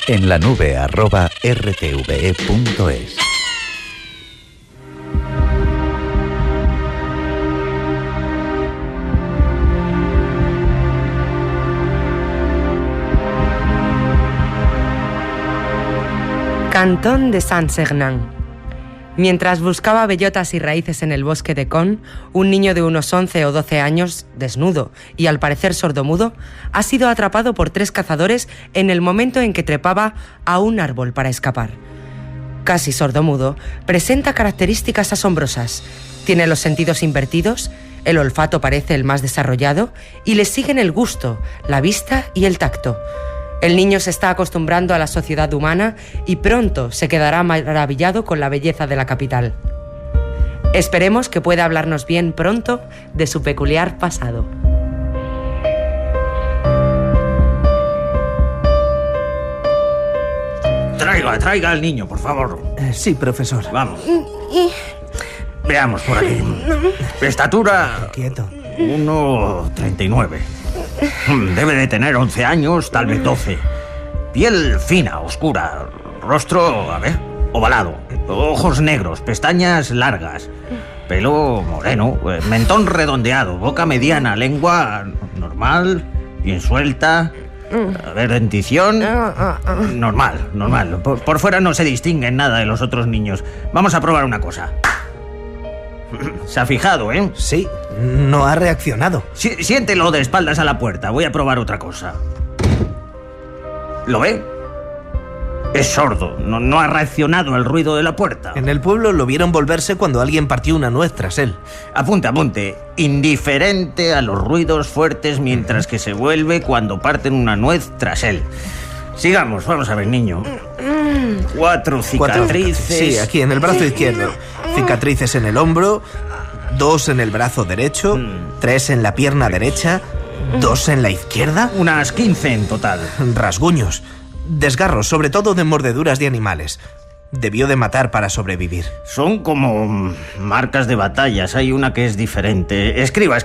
en lanube@rtve.es. Cantón de Saint-Sernin. Mientras buscaba bellotas y raíces en el bosque de Con, un niño de unos 11 o 12 años, desnudo y al parecer sordomudo, ha sido atrapado por 3 cazadores en el momento en que trepaba a un árbol para escapar. Casi sordomudo, presenta características asombrosas. Tiene los sentidos invertidos, el olfato parece el más desarrollado y le siguen el gusto, la vista y el tacto. El niño se está acostumbrando a la sociedad humana y pronto se quedará maravillado con la belleza de la capital. Esperemos que pueda hablarnos bien pronto de su peculiar pasado. Traiga al niño, por favor. Sí, profesor. Vamos. Veamos por aquí. Estatura... Quieto. 1,39. Debe de tener 11 años, tal vez 12. Piel fina, oscura. Rostro, ovalado. Ojos negros, pestañas largas. Pelo moreno, mentón redondeado, boca mediana, lengua normal, bien suelta. Dentición normal. Por fuera no se distingue en nada de los otros niños. Vamos a probar una cosa. Se ha fijado, ¿eh? Sí, no ha reaccionado. Siéntelo de espaldas a la puerta. Voy a probar otra cosa. ¿Lo ve? Es sordo. No ha reaccionado al ruido de la puerta. En el pueblo lo vieron volverse cuando alguien partió una nuez tras él. Apunte. Indiferente a los ruidos fuertes mientras que se vuelve cuando parten una nuez tras él. Sigamos, vamos a ver, niño. 4 cicatrices. Sí, aquí en el brazo izquierdo. Cicatrices en el hombro, 2 en el brazo derecho, 3 en la pierna derecha, 2 en la izquierda. Unas 15 en total. Rasguños, desgarros, sobre todo de mordeduras de animales. Debió de matar para sobrevivir. Son como marcas de batallas. Hay una que es diferente. Escriba.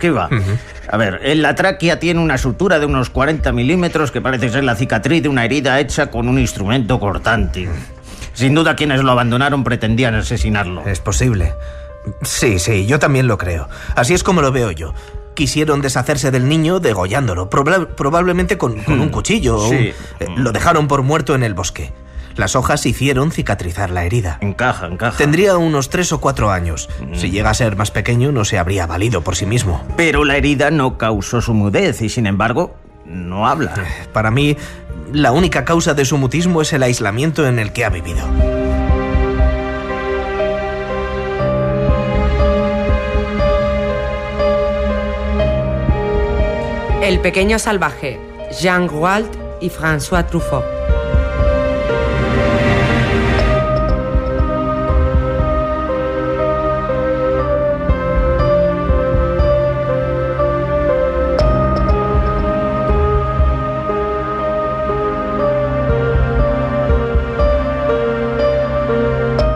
A ver, en la tráquea tiene una sutura de unos 40 milímetros que parece ser la cicatriz de una herida hecha con un instrumento cortante. Sin duda quienes lo abandonaron pretendían asesinarlo. Es posible. Sí, yo también lo creo. Así es como lo veo yo. Quisieron deshacerse del niño degollándolo, probablemente con un cuchillo. Sí. Lo dejaron por muerto en el bosque. Las hojas hicieron cicatrizar la herida. Encaja. Tendría unos 3 o 4 años. Si llega a ser más pequeño, no se habría valido por sí mismo. Pero la herida no causó su mudez y, sin embargo, no habla. Para mí, la única causa de su mutismo es el aislamiento en el que ha vivido. El pequeño salvaje, Jean Rouault y François Truffaut.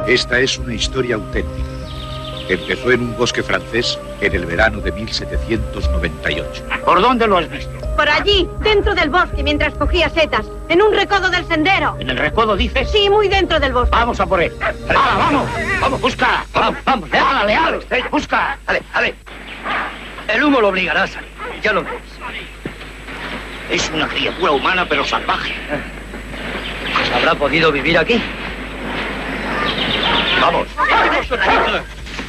Esta es una historia auténtica. Empezó en un bosque francés en el verano de 1798. ¿Por dónde lo has visto? Por allí, dentro del bosque, mientras cogía setas, en un recodo del sendero. ¿En el recodo dices? Sí, muy dentro del bosque. Vamos a por él. ¡Hala, vamos, busca! ¡Vamos, leal, estrella, busca! ¡Ale! El humo lo obligará a salir, ya lo ves. Es una criatura humana, pero salvaje. ¿Habrá podido vivir aquí? ¡Vamos!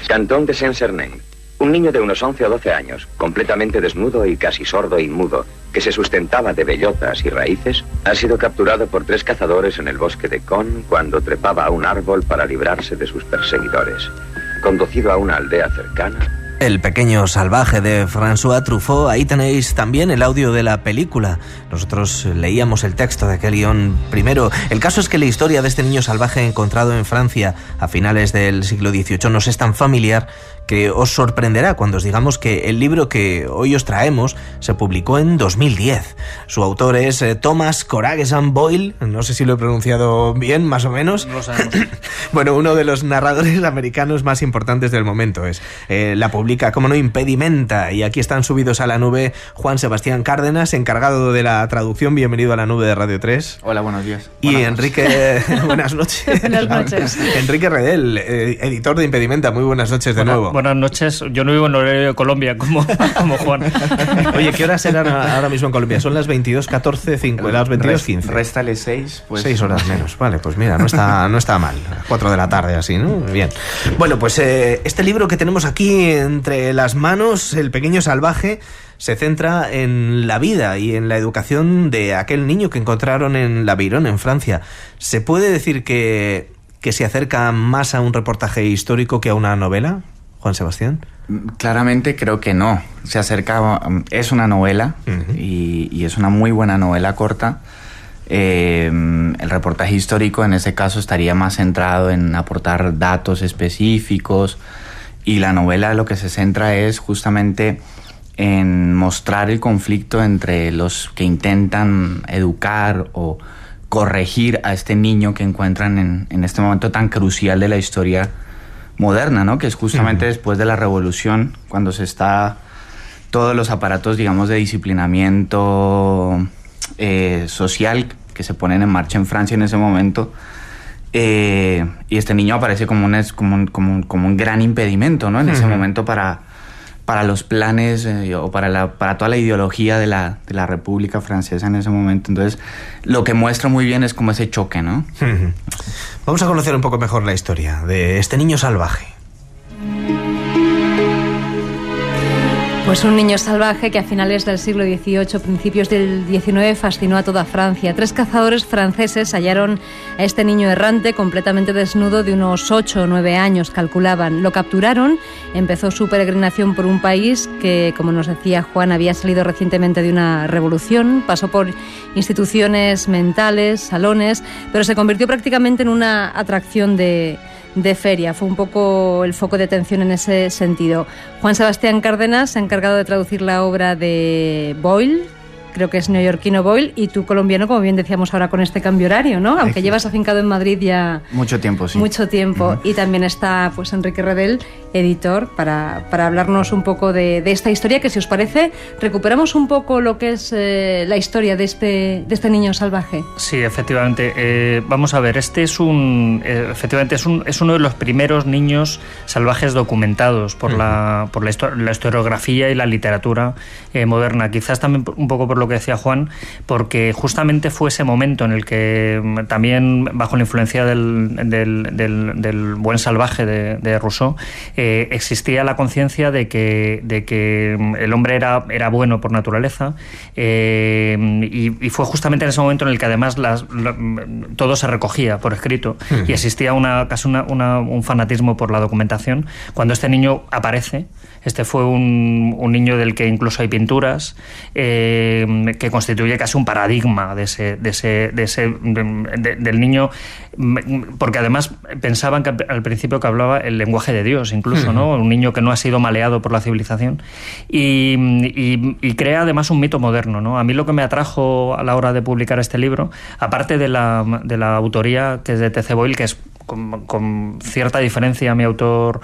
Cantón de Saint-Sernin. Un niño de unos 11 o 12 años, completamente desnudo y casi sordo e inmudo, que se sustentaba de bellotas y raíces, ha sido capturado por 3 cazadores en el bosque de Con cuando trepaba a un árbol para librarse de sus perseguidores. Conducido a una aldea cercana... El pequeño salvaje de François Truffaut. Ahí tenéis también el audio de la película. Nosotros leíamos el texto de aquel guión primero. El caso es que la historia de este niño salvaje encontrado en Francia a finales del siglo XVIII nos es tan familiar que os sorprenderá cuando os digamos que el libro que hoy os traemos se publicó en 2010. Su autor es Thomas Coragesan Boyle, no sé si lo he pronunciado bien, más o menos. No lo sabemos. Bueno, uno de los narradores americanos más importantes del momento es. La publica, como no, Impedimenta, y aquí están subidos a la nube Juan Sebastián Cárdenas, encargado de la traducción. Bienvenido a la nube de Radio 3. Hola, buenos días. Y Enrique, buenas noches. Buenas noches. Enrique Redel, editor de Impedimenta, muy buenas noches de nuevo. Buenas noches, yo no vivo en horario de Colombia como Juan. Oye, ¿qué horas eran ahora mismo en Colombia? Son las 22:14, las 22:15. Réstale 6, pues... 6 horas menos, vale, pues mira, no está mal. 4 de la tarde así, ¿no? Bien. Bueno, pues este libro que tenemos aquí entre las manos, El pequeño salvaje, se centra en la vida y en la educación de aquel niño que encontraron en l'Aveyron, en Francia. ¿Se puede decir que se acerca más a un reportaje histórico que a una novela, Juan Sebastián? Claramente creo que no. Se acerca, es una novela, uh-huh, y es una muy buena novela corta. El reportaje histórico en ese caso estaría más centrado en aportar datos específicos, y la novela lo que se centra es justamente en mostrar el conflicto entre los que intentan educar o corregir a este niño que encuentran en este momento tan crucial de la historia moderna, ¿no? Que es justamente después de la revolución, cuando se está todos los aparatos, digamos, de disciplinamiento social que se ponen en marcha en Francia en ese momento, y este niño aparece como un gran impedimento, ¿no? En ese momento para los planes o para toda la ideología de la República Francesa en ese momento. Entonces, lo que muestra muy bien es como ese choque, ¿no? Vamos a conocer un poco mejor la historia de este niño salvaje. Pues un niño salvaje que a finales del siglo XVIII, principios del XIX, fascinó a toda Francia. 3 cazadores franceses hallaron a este niño errante completamente desnudo de unos 8 o 9 años, calculaban. Lo capturaron, empezó su peregrinación por un país que, como nos decía Juan, había salido recientemente de una revolución, pasó por instituciones mentales, salones, pero se convirtió prácticamente en una atracción de feria. Fue un poco el foco de atención en ese sentido. Juan Sebastián Cárdenas se ha encargado de traducir la obra de Boyle, creo que es neoyorquino Boyle, y tú colombiano, como bien decíamos ahora con este cambio horario, ¿no? Aunque llevas afincado en Madrid ya... Mucho tiempo, sí. Mucho tiempo. Uh-huh. Y también está pues Enrique Redel, editor, para hablarnos un poco de esta historia, que si os parece, recuperamos un poco lo que es la historia de este niño salvaje. Sí, efectivamente. Vamos a ver, este es efectivamente es uno de los primeros niños salvajes documentados por la historiografía y la literatura moderna. Quizás también un poco por lo que decía Juan, porque justamente fue ese momento en el que también, bajo la influencia del buen salvaje de Rousseau, existía la conciencia de que el hombre era bueno por naturaleza, y fue justamente en ese momento en el que además todo se recogía por escrito y existía casi un fanatismo por la documentación. Cuando este niño aparece, este fue un niño del que incluso hay pinturas, que constituye casi un paradigma del niño, porque además pensaban que al principio que hablaba el lenguaje de Dios, incluso, ¿no? Un niño que no ha sido maleado por la civilización, y crea además un mito moderno, ¿no? A mí lo que me atrajo a la hora de publicar este libro, aparte de la autoría, que es de T.C. Boyle, que es con cierta diferencia mi autor,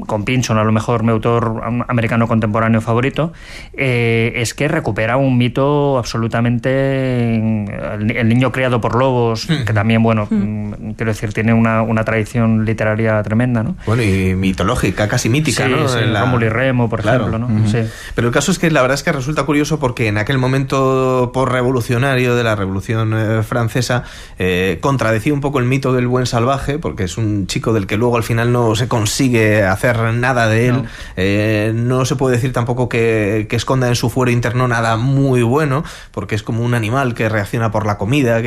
con Pynchon a lo mejor mi autor americano contemporáneo favorito, es que recupera un mito absolutamente, el niño criado por lobos, que también, bueno, quiero decir, tiene una tradición literaria tremenda, ¿no? Bueno, y mitológica, casi mítica, sí, ¿no? Sí, Rómulo y Remo, por ejemplo, ¿no? Sí. Pero el caso es que la verdad es que resulta curioso porque en aquel momento posrevolucionario de la Revolución Francesa contradecía un poco el mito del buen salvaje, porque es un chico del que luego al final no se consigue hacer nada de él. No se puede decir tampoco que esconda en su fuero interno nada muy bueno, porque es como un animal que reacciona por la comida.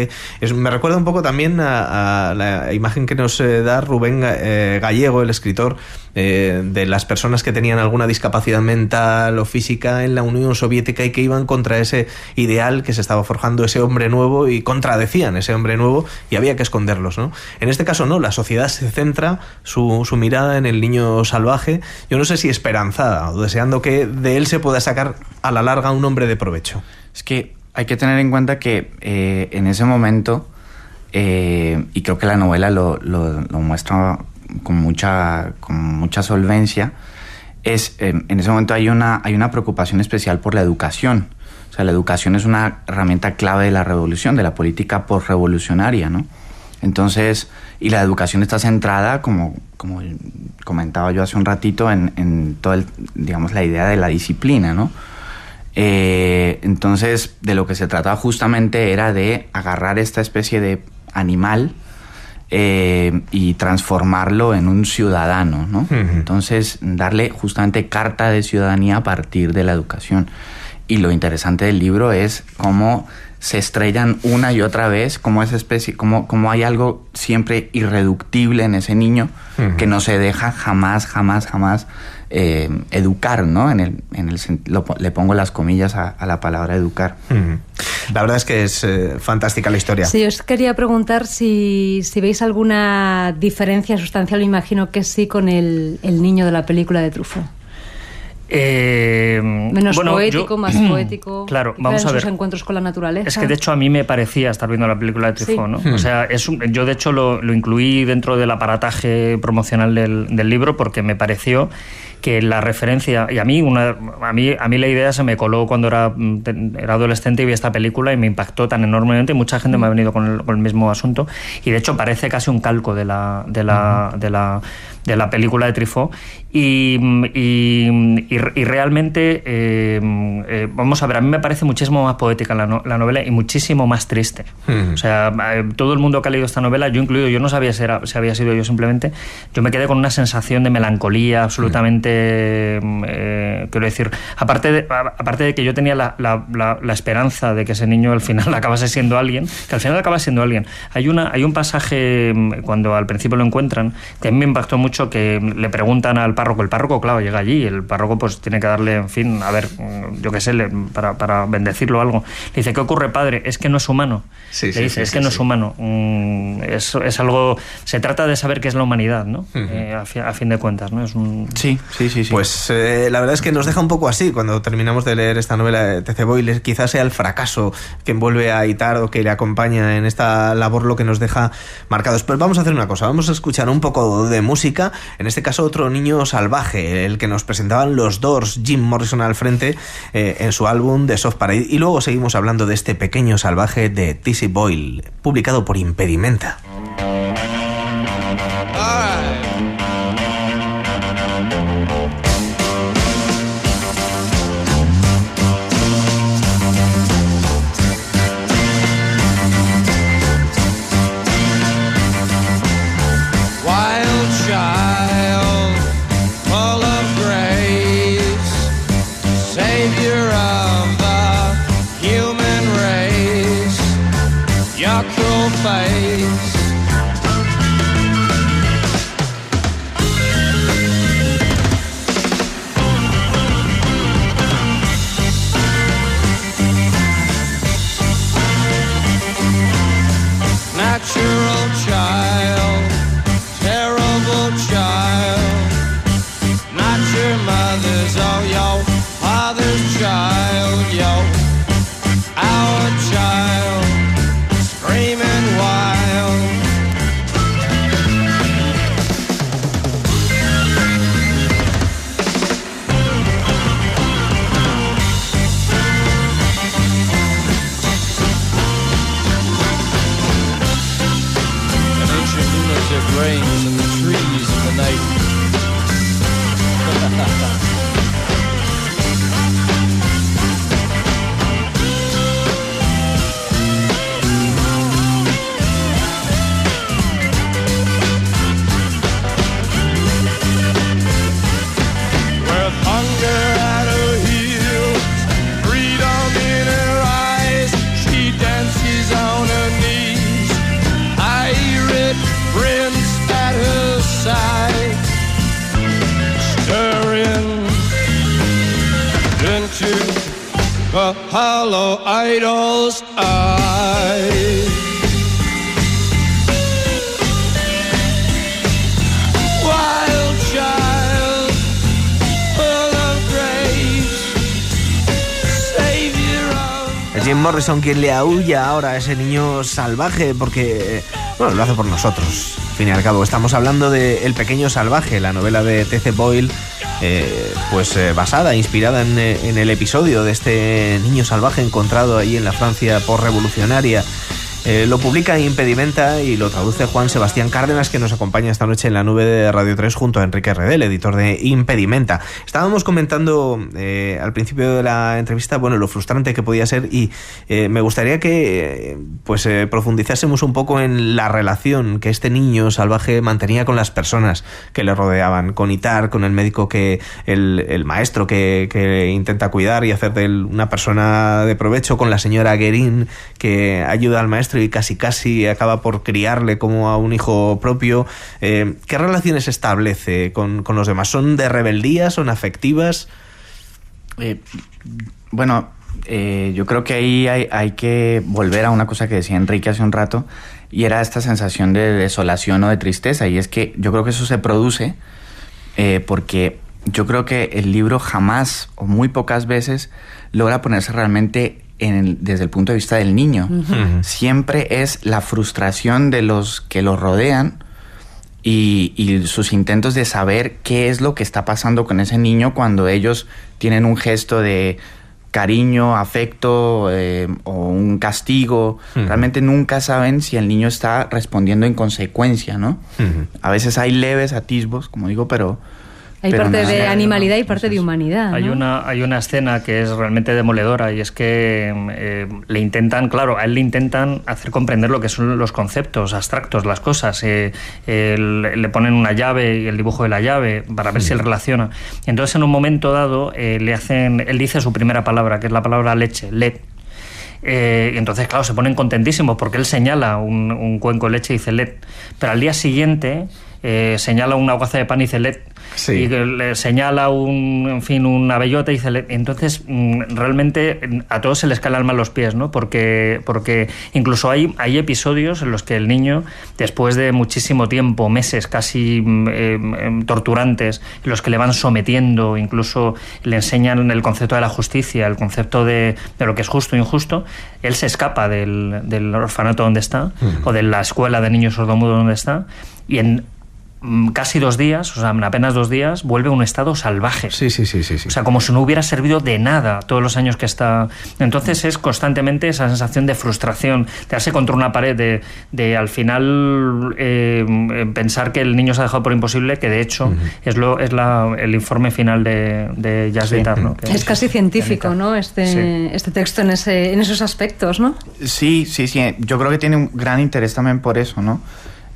Me recuerda un poco también a la imagen que nos da Rubén Gallego, el escritor, de las personas que tenían alguna discapacidad mental o física en la Unión Soviética y que iban contra ese ideal que se estaba forjando, ese hombre nuevo, y contradecían ese hombre nuevo y había que esconderlos, ¿no? En este caso no, la sociedad se centra su mirada en el niño salvaje, yo no sé si esperanzada o deseando que de él se pueda sacar a la larga un hombre de provecho. Es que hay que tener en cuenta que en ese momento, y creo que la novela lo muestra con mucha solvencia, en ese momento hay una preocupación especial por la educación. O sea, la educación es una herramienta clave de la revolución, de la política postrevolucionaria, ¿no? Entonces, y la educación está centrada, como comentaba yo hace un ratito, en toda digamos, la idea de la disciplina, ¿no? Entonces, de lo que se trataba justamente era de agarrar esta especie de animal y transformarlo en un ciudadano, ¿no? Entonces, darle justamente carta de ciudadanía a partir de la educación. Y lo interesante del libro es cómo se estrellan una y otra vez, cómo cómo hay algo siempre irreductible en ese niño que no se deja jamás educar, ¿no? Le pongo las comillas a la palabra educar. La verdad es que es fantástica la historia. Sí, os quería preguntar si veis alguna diferencia sustancial, me imagino que sí, con el niño de la película de Truffaut. Menos poético, más poético. Claro, vamos a ver. Sus encuentros con la naturaleza. Es que de hecho a mí me parecía estar viendo la película de Truffaut, sí. ¿no? O sea, yo de hecho lo incluí dentro del aparataje promocional del libro porque me pareció que la referencia, y a mí la idea se me coló cuando era adolescente y vi esta película y me impactó tan enormemente, mucha gente me ha venido con el mismo asunto, y de hecho parece casi un calco de la película de Truffaut, y realmente vamos a ver, a mí me parece muchísimo más poética la novela y muchísimo más triste. O sea, todo el mundo que ha leído esta novela, yo incluido, yo no sabía si había sido yo, simplemente yo me quedé con una sensación de melancolía absolutamente, quiero decir, aparte de que yo tenía la esperanza de que ese niño al final acabase siendo alguien, hay un pasaje cuando al principio lo encuentran que a mí me impactó mucho, que le preguntan al párroco, el párroco claro llega allí, el párroco pues tiene que darle, en fin, a ver, yo qué sé, para bendecirlo o algo, le dice: ¿qué ocurre, padre? Es que no es humano. Sí, le dice, es que no es humano. Es algo, se trata de saber qué es la humanidad, ¿no? A fin de cuentas, ¿no? Sí. Pues la verdad es que nos deja un poco así cuando terminamos de leer esta novela de T.C. Boyle. Quizás sea el fracaso que envuelve a Itard o que le acompaña en esta labor lo que nos deja marcados. Pero vamos a hacer una cosa, vamos a escuchar un poco de música, en este caso Otro niño salvaje, el que nos presentaban los Doors, Jim Morrison al frente, en su álbum The Soft Parade, y luego seguimos hablando de este pequeño salvaje de T.C. Boyle, publicado por Impedimenta. Hollow idol's eyes. Wild child. Jim Morrison quien le aúlla ahora a ese niño salvaje, porque, bueno, lo hace por nosotros. Al fin y al cabo, estamos hablando de El pequeño salvaje, la novela de T.C. Boyle, basada, inspirada en el episodio de este niño salvaje encontrado ahí en la Francia postrevolucionaria. Lo publica Impedimenta y lo traduce Juan Sebastián Cárdenas, que nos acompaña esta noche en la nube de Radio 3 junto a Enrique Redel, editor de Impedimenta. Estábamos comentando al principio de la entrevista, bueno, lo frustrante que podía ser, y me gustaría que profundizásemos un poco en la relación que este niño salvaje mantenía con las personas que le rodeaban, con Itar, con el médico, el maestro que intenta cuidar y hacer de él una persona de provecho, con la señora Guérin, que ayuda al maestro y casi acaba por criarle como a un hijo propio. ¿Qué relaciones establece con los demás? ¿Son de rebeldía? ¿Son afectivas? Yo creo que ahí hay que volver a una cosa que decía Enrique hace un rato, y era esta sensación de desolación o de tristeza, y es que yo creo que eso se produce porque yo creo que el libro jamás o muy pocas veces logra ponerse realmente desde el punto de vista del niño. Uh-huh. Siempre es la frustración de los que lo rodean y sus intentos de saber qué es lo que está pasando con ese niño cuando ellos tienen un gesto de cariño, afecto o un castigo. Uh-huh. Realmente nunca saben si el niño está respondiendo en consecuencia, ¿no? Uh-huh. A veces hay leves atisbos, como digo, pero hay parte de animalidad y parte de humanidad, ¿no? Hay una escena que es realmente demoledora, y es que le intentan hacer comprender lo que son los conceptos abstractos, las cosas. Le ponen una llave y el dibujo de la llave para ver si él relaciona. Entonces, en un momento dado, él dice su primera palabra, que es la palabra leche, let. Y entonces, claro, se ponen contentísimos porque él señala un cuenco de leche y dice let. Pero al día siguiente señala una hogaza de pan y dice let. Sí. Y le señala una bellota y dice let. Entonces, realmente a todos se les cae el alma a los pies, ¿no? Porque incluso hay episodios en los que el niño, después de muchísimo tiempo, meses casi torturantes, en los que le van sometiendo, incluso le enseñan el concepto de la justicia, el concepto de lo que es justo e injusto, él se escapa del orfanato donde está, o de la escuela de niños sordomudos donde está, y en casi 2 días, o sea, en apenas 2 días, vuelve a un estado salvaje. Sí. O sea, como si no hubiera servido de nada todos los años que está. Entonces es constantemente esa sensación de frustración, de darse contra una pared, de al final pensar que el niño se ha dejado por imposible, que de hecho es el informe final de Jacques Itar, ¿no? Es casi científico, ¿no? Este texto en esos aspectos, ¿no? Sí. Yo creo que tiene un gran interés también por eso, ¿no?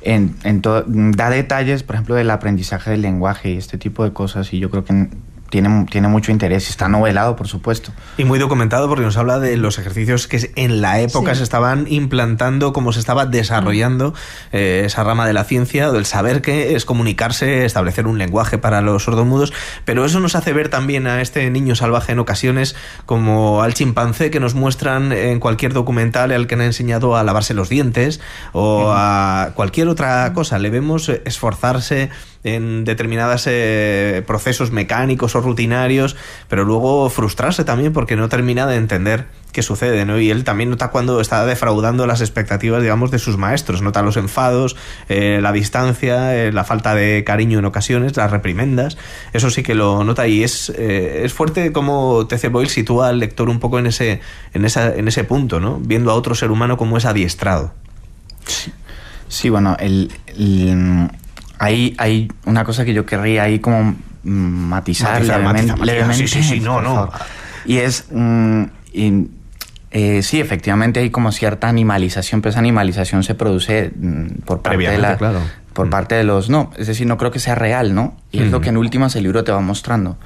Da detalles, por ejemplo, del aprendizaje del lenguaje y este tipo de cosas, y yo creo que tiene mucho interés. Está novelado, por supuesto. Y muy documentado, porque nos habla de los ejercicios que en la época se estaban implantando, cómo se estaba desarrollando esa rama de la ciencia, del saber qué es comunicarse, establecer un lenguaje para los sordomudos. Pero eso nos hace ver también a este niño salvaje en ocasiones como al chimpancé que nos muestran en cualquier documental al que han enseñado a lavarse los dientes o a cualquier otra cosa. Le vemos esforzarse en determinados procesos mecánicos o rutinarios, pero luego frustrarse también porque no termina de entender qué sucede, ¿no? Y él también nota cuando está defraudando las expectativas, digamos, de sus maestros. Nota los enfados, la distancia, la falta de cariño en ocasiones, las reprimendas. Eso sí que lo nota, y es fuerte como T.C. Boyle sitúa al lector un poco en ese punto, ¿no? Viendo a otro ser humano como es adiestrado. Sí, bueno, hay una cosa que yo querría ahí como matizar levemente. Sí, no. Y es... sí, efectivamente hay como cierta animalización, pero esa animalización se produce por parte parte de los... No, es decir, no creo que sea real, ¿no? Y es lo que en últimas el libro te va mostrando.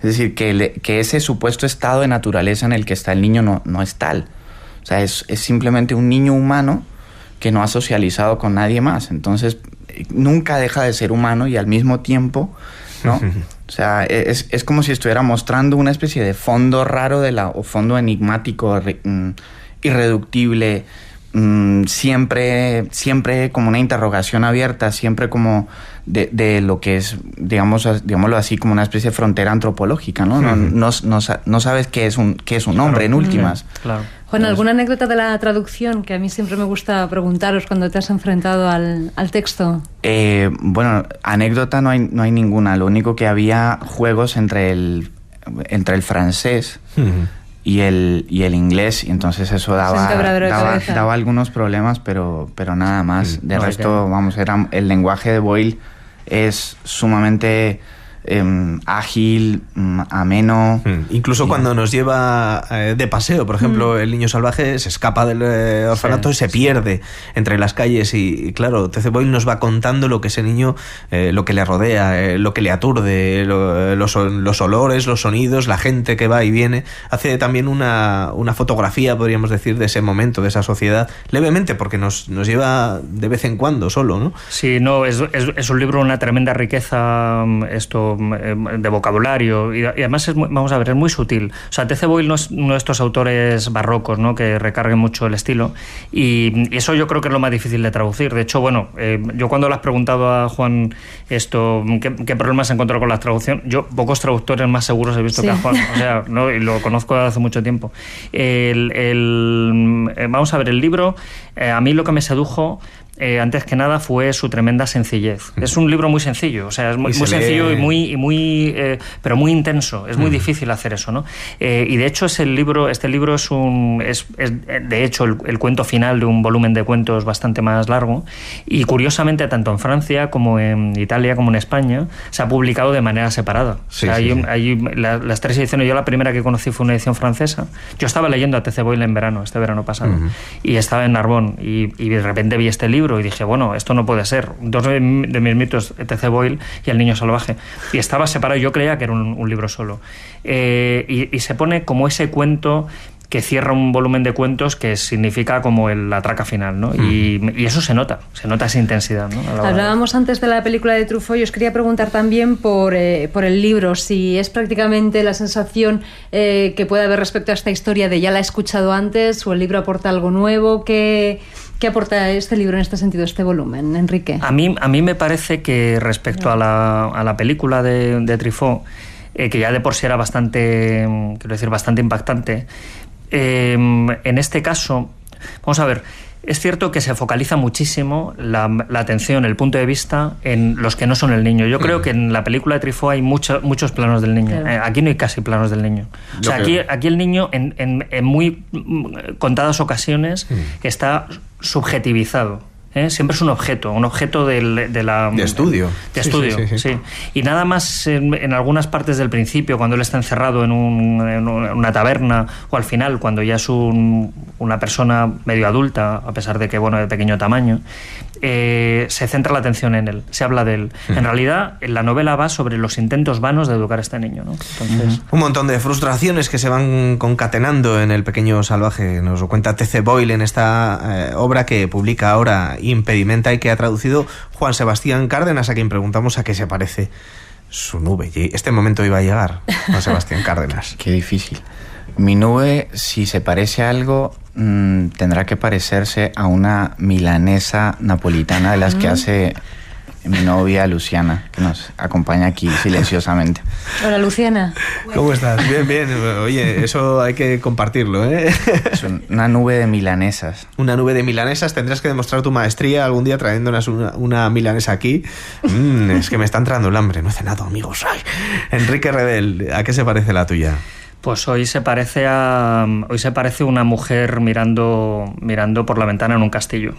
Es decir, que ese supuesto estado de naturaleza en el que está el niño no es tal. O sea, es simplemente un niño humano que no ha socializado con nadie más. Entonces, nunca deja de ser humano y al mismo tiempo, ¿no? O sea, es como si estuviera mostrando una especie de fondo raro o fondo enigmático, irreductible, siempre como una interrogación abierta, siempre como de lo que es, digámoslo así, como una especie de frontera antropológica, ¿no? No sabes qué es un hombre, en últimas. Claro. Juan, ¿alguna anécdota de la traducción? Que a mí siempre me gusta preguntaros cuando te has enfrentado al texto. Bueno, anécdota no hay ninguna. Lo único que había juegos entre el francés y el inglés, y entonces eso daba algunos problemas, pero nada más. De resto, el lenguaje de Boyle es sumamente ágil, ameno. Incluso cuando nos lleva de paseo, por ejemplo, el niño salvaje se escapa del orfanato y se pierde entre las calles, y claro, T.C. Boyle nos va contando lo que ese niño, lo que le rodea, lo que le aturde, los olores, los sonidos, la gente que va y viene. Hace también una fotografía, podríamos decir, de ese momento, de esa sociedad, levemente, porque nos lleva de vez en cuando solo, ¿no? Sí, no, es un libro, una tremenda riqueza de vocabulario, y además es muy sutil. O sea, T.C. Boyle no es uno de estos autores barrocos, ¿no?, que recarguen mucho el estilo, y eso yo creo que es lo más difícil de traducir. De hecho, bueno, yo cuando le has preguntado a Juan qué problemas encontró con la traducción, yo pocos traductores más seguros he visto que a Juan, o sea, ¿no? Y lo conozco hace mucho tiempo. Vamos a ver, el libro, a mí lo que me sedujo antes que nada fue su tremenda sencillez. Es un libro muy sencillo, o sea, es muy sencillo pero muy intenso. Es muy difícil hacer eso, ¿no? Y de hecho este libro es de hecho el cuento final de un volumen de cuentos bastante más largo, y curiosamente tanto en Francia como en Italia como en España se ha publicado de manera separada. Hay las tres ediciones. Yo la primera que conocí fue una edición francesa. Yo estaba leyendo a T.C. Boyle este verano pasado, y estaba en Narbonne, y de repente vi este libro y dije, bueno, esto no puede ser. Dos de mis mitos, T.C. Boyle y El niño salvaje. Y estaba separado, yo creía que era un libro solo. Y se pone como ese cuento que cierra un volumen de cuentos que significa como la traca final, ¿no? Y eso se nota esa intensidad, ¿no? Hablábamos antes de la película de Truffaut. Yo os quería preguntar también por el libro, si es prácticamente la sensación que puede haber respecto a esta historia de ya la he escuchado antes, o el libro aporta algo nuevo. ¿Qué aporta este libro en este sentido, este volumen, Enrique? A mí me parece que respecto a la película de Truffaut, que ya de por sí era bastante impactante, en este caso, vamos a ver, es cierto que se focaliza muchísimo la atención, el punto de vista en los que no son el niño. Yo creo que en la película de Truffaut hay muchos planos del niño. Claro. Aquí no hay casi planos del niño. O sea, aquí el niño en muy contadas ocasiones está subjetivizado. Siempre es un objeto de estudio. De estudio, sí. Y nada más en algunas partes del principio, cuando él está encerrado en una taberna, o al final, cuando ya es una persona medio adulta, a pesar de que, bueno, de pequeño tamaño, se centra la atención en él, se habla de él. En realidad, la novela va sobre los intentos vanos de educar a este niño, ¿no? Entonces, un montón de frustraciones que se van concatenando en El pequeño salvaje. Nos lo cuenta T.C. Boyle en esta obra que publica ahora Impedimenta, y que ha traducido Juan Sebastián Cárdenas, a quien preguntamos a qué se parece su nube. Este momento iba a llegar, Juan Sebastián Cárdenas. Qué difícil. Mi nube, si se parece a algo, tendrá que parecerse a una milanesa napolitana de las que hace mi novia Luciana, que nos acompaña aquí silenciosamente. Hola, Luciana. ¿Cómo estás? Bien. Oye, eso hay que compartirlo, ¿eh? Es una nube de milanesas. Una nube de milanesas. Tendrás que demostrar tu maestría algún día trayéndonos una milanesa aquí. Es que me está entrando el hambre. No he cenado, amigos. Ay. Enrique Redel, ¿a qué se parece la tuya? Pues hoy se parece una mujer mirando por la ventana en un castillo.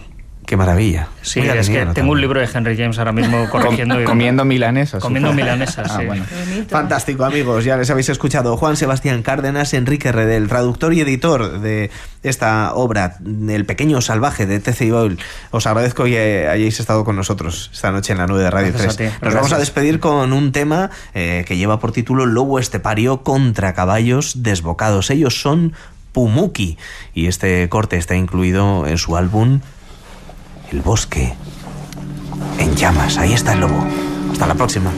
¡Qué maravilla! Sí, es que tengo un libro de Henry James ahora mismo corrigiendo. Comiendo milanesas. Comiendo milanesas, sí. Bueno. Fantástico, amigos. Ya les habéis escuchado. Juan Sebastián Cárdenas, Enrique Redel, traductor y editor de esta obra, El pequeño salvaje, de T.C. Boyle. Os agradezco que hayáis estado con nosotros esta noche en la nube de Radio 3. Nos vamos a despedir con un tema que lleva por título Lobo estepario contra caballos desbocados. Ellos son Pumuki, y este corte está incluido en su álbum El bosque en llamas. Ahí está el lobo. Hasta la próxima.